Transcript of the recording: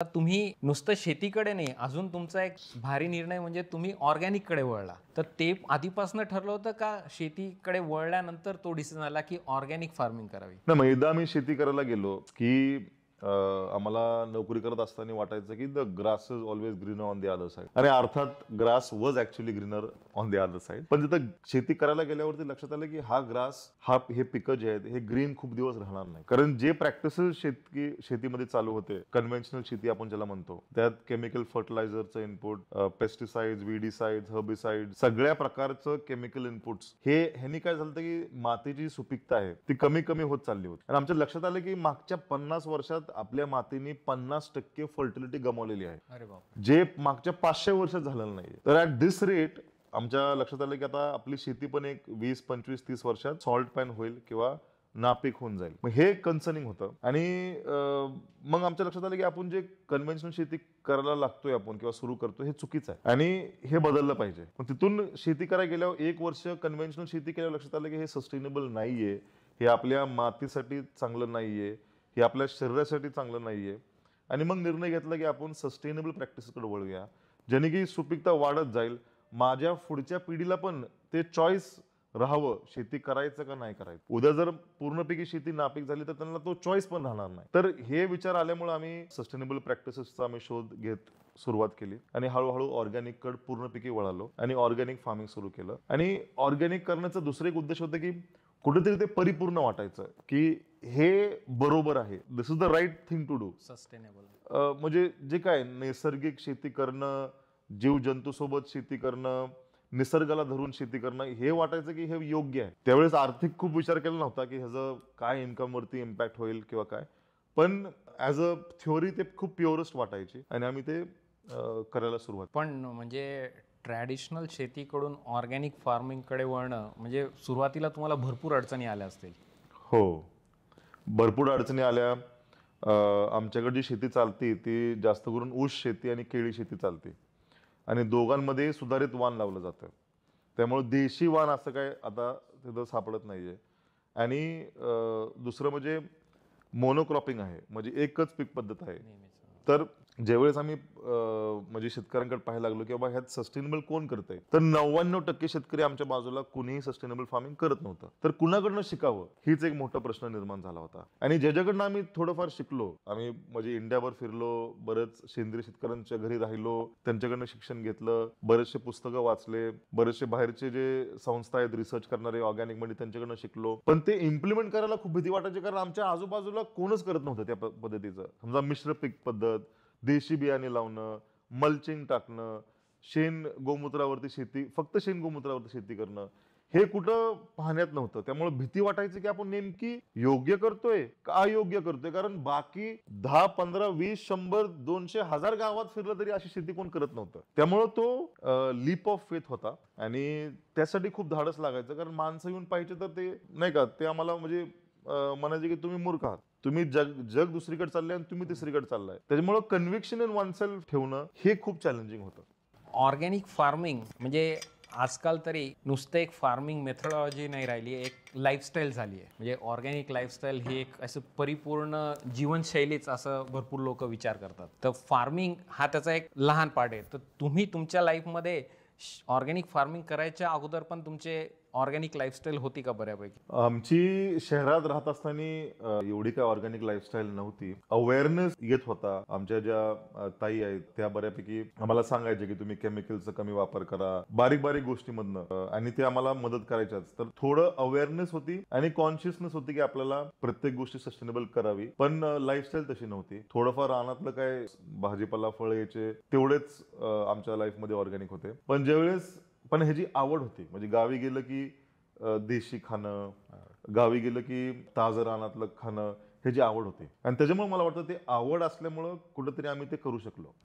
तुम्ही नुसतं शेतीकडे नाही, अजून तुमचा एक भारी निर्णय म्हणजे तुम्ही ऑर्गॅनिककडे वळला. तर ते आधीपासून ठरलं होतं का शेतीकडे वळल्यानंतर तो डिसिजन आला की ऑर्गॅनिक फार्मिंग करावी? नाही, मग एकदा आम्ही शेती करायला गेलो की आम्हाला नोकरी करत असताना वाटायचं की the grass is always greener on the other side. आणि अर्थात grass was actually greener on the other side. पण तिथं शेती करायला गेल्यावरती लक्षात आलं की हा ग्रास, हे पिकं जे आहेत हे ग्रीन खूप दिवस राहणार नाही. कारण जे प्रॅक्टिसेस शेतीमध्ये चालू होते, कन्व्हेन्शनल शेती आपण ज्याला म्हणतो, त्यात केमिकल फर्टिलायझरचं इनपुट, पेस्टिसाइड, विडीसाइड, हर्बिसाइड, सगळ्या प्रकारचं केमिकल इनपुट्स, ह्यांनी काय झालं की मातीची सुपीकता आहे ती कमी कमी होत चालली होती. आणि आमच्या लक्षात आलं की मागच्या 50 वर्षात आपल्या मातीने 50% फर्टिलिटी गमावलेली आहे. अरे बाप. जे मागच्या 500 वर्षात झालेलं नाही. तर ऍट दिस रेट आमच्या लक्षात आलं की आता आपली शेती पण एक 20, 25, 30 वर्षात सॉल्ट पॅन होईल किंवा नापीक होऊन जाईल. मग हे कन्सर्निंग होतं. आणि मग आमच्या लक्षात आलं की आपण जे कन्व्हेन्शनल शेती करायला लागतोय आपण किंवा सुरू करतोय हे चुकीचं आहे आणि हे बदललं पाहिजे. मग तिथून शेती करायला गेल्यावर 1 वर्ष कन्व्हेन्शनल शेती केल्यावर लक्षात आलं की हे सस्टेनेबल नाहीये, हे आपल्या मातीसाठी चांगलं नाहीये, हे आपल्या शरीरासाठी चांगलं नाहीये. आणि मग निर्णय घेतला की आपण सस्टेनेबल प्रॅक्टिसकडे वळूया, ज्याने की सुपीकता वाढत जाईल. माझ्या पुढच्या पिढीला पण ते चॉईस राहावं, शेती करायचं का नाही करायचं. उद्या जर पूर्णपैकी शेती नापीक झाली तर त्यांना तो चॉईस पण राहणार नाही. तर हे विचार आल्यामुळे आम्ही सस्टेनेबल प्रॅक्टिसेसचा आम्ही शोध घेत सुरुवात केली आणि हळूहळू ऑर्गॅनिक कडे पूर्णपैकी वळालो आणि ऑर्गॅनिक फार्मिंग सुरू केलं. आणि ऑर्गॅनिक करण्याचा दुसरा एक उद्देश होता की कुठेतरी ते परिपूर्ण वाटायचं की हे बरोबर आहे, this is the right thing to do. Sustainable म्हणजे जे काय नैसर्गिक शेती करणं, जीव जंतूसोबत शेती करणं, निसर्गाला धरून शेती करणं, हे वाटायचं की हे योग्य आहे. त्यावेळेस आर्थिक खूप विचार केला नव्हता की ह्याचं काय इन्कम वरती इम्पॅक्ट होईल किंवा काय. पण ऍज अ थ्योरी ते खूप प्युअरेस्ट वाटायची आणि आम्ही ते करायला सुरुवात. पण म्हणजे ट्रॅडिशनल शेतीकडून ऑर्गॅनिक फार्मिंगकडे वळणं म्हणजे सुरुवातीला तुम्हाला भरपूर अडचणी आल्या असतील. हो, भरपूर अडचणी आल्या. आमच्याकडे जी शेती चालती ती जास्त करून ऊस शेती आणि केळी शेती चालते आणि दोघांमध्ये सुधारित वाण लावलं जातं. त्यामुळे देशी वाण असं काय आता तिथं सापडत नाहीये. आणि दुसरं म्हणजे मोनोक्रॉपिंग आहे, म्हणजे एकच पीक पद्धत आहे. नेहमीच. तर ज्यावेळेस आम्ही म्हणजे शेतकऱ्यांकडे पाहायला लागलो की बाबा ह्यात सस्टेनेबल कोण करतंय, तर 99% शेतकरी आमच्या बाजूला कुणीही सस्टेनेबल फार्मिंग करत नव्हतं. तर कुणाकडनं शिकावं हीच एक मोठा प्रश्न निर्माण झाला होता. आणि ज्याच्याकडनं आम्ही थोडंफार शिकलो, आम्ही म्हणजे इंडियाभर फिरलो, बरेच सेंद्रिय शेतकऱ्यांच्या घरी राहिलो, त्यांच्याकडनं शिक्षण घेतलं, बरेचसे पुस्तकं वाचले, बरेचसे बाहेरचे जे संस्था आहेत रिसर्च करणारे ऑर्गॅनिक मध्ये त्यांच्याकडनं शिकलो. पण ते इम्प्लिमेंट करायला खूप भीती वाटायची, कारण आमच्या आजूबाजूला कोणच करत नव्हतं त्या पद्धतीचं. समजा मिश्र पीक पद्धत, देशी बियाणे लावणं, मल्चिंग टाकणं, शेण गोमूत्रावरती शेती, फक्त शेण गोमूत्रावरती शेती करणं, हे कुठं पाहण्यात नव्हतं. त्यामुळे भीती वाटायची की आपण नेमकी योग्य करतोय का अयोग्य करतोय. कारण बाकी 10, 15, 20, 100, 200, 1000 गावात फिरलं तरी अशी शेती कोण करत नव्हतं. त्यामुळे तो लीप ऑफ फेथ होता आणि त्यासाठी खूप धाडस लागायचं. कारण माणसं येऊन पाहिजे तर ते नाही का, ते आम्हाला म्हणजे म्हणायचे की तुम्ही मूर्ख आहात, तुम्ही जग दुसरीकडे चाललंय आणि तुम्ही तिसरीकडे चाललाय. त्याच्यामुळे कन्व्हिक्शन इन वन सेल्फ ठेवणं हे खूप चॅलेंजिंग होतं. ऑर्गॅनिक फार्मिंग म्हणजे आजकाल तरी नुसतं एक फार्मिंग मेथडॉलॉजी नाही राहिली, एक लाईफस्टाईल झाली आहे. म्हणजे ऑर्गॅनिक लाईफस्टाईल ही एक असं परिपूर्ण जीवनशैलीच असं भरपूर लोक विचार करतात. तर फार्मिंग हा त्याचा एक लहान पार्ट आहे. तर तुम्ही तुमच्या लाईफमध्ये ऑर्गॅनिक फार्मिंग करायच्या अगोदर पण तुमचे ऑर्गॅनिक लाईफस्टाईल होती का बऱ्यापैकी? आमची शहरात राहत असताना एवढी काय ऑर्गॅनिक लाईफस्टाईल नव्हती. अवेअरनेस येत होता. आमच्या ज्या ताई आहेत त्या बऱ्यापैकी आम्हाला सांगायचे की तुम्ही केमिकलचा कमी वापर करा, बारीक बारीक गोष्टीमधनं, आणि ते आम्हाला मदत करायच्याच. तर थोडं अवेअरनेस होती आणि कॉन्शियसनेस होती की आपल्याला प्रत्येक गोष्टी सस्टेनेबल करावी. पण लाईफस्टाईल तशी नव्हती. थोडंफार रानातलं काय भाजीपाला फळ यायचे तेवढेच आमच्या लाईफमध्ये ऑर्गॅनिक होते. पण ह्याची आवड होती. म्हणजे गावी गेलं की देशी खाणं, गावी गेलं की ताजं रानातलं खाणं, ह्याची आवड होती. आणि त्याच्यामुळे मला वाटतं ते आवड असल्यामुळं कुठेतरी आम्ही ते करू शकलो.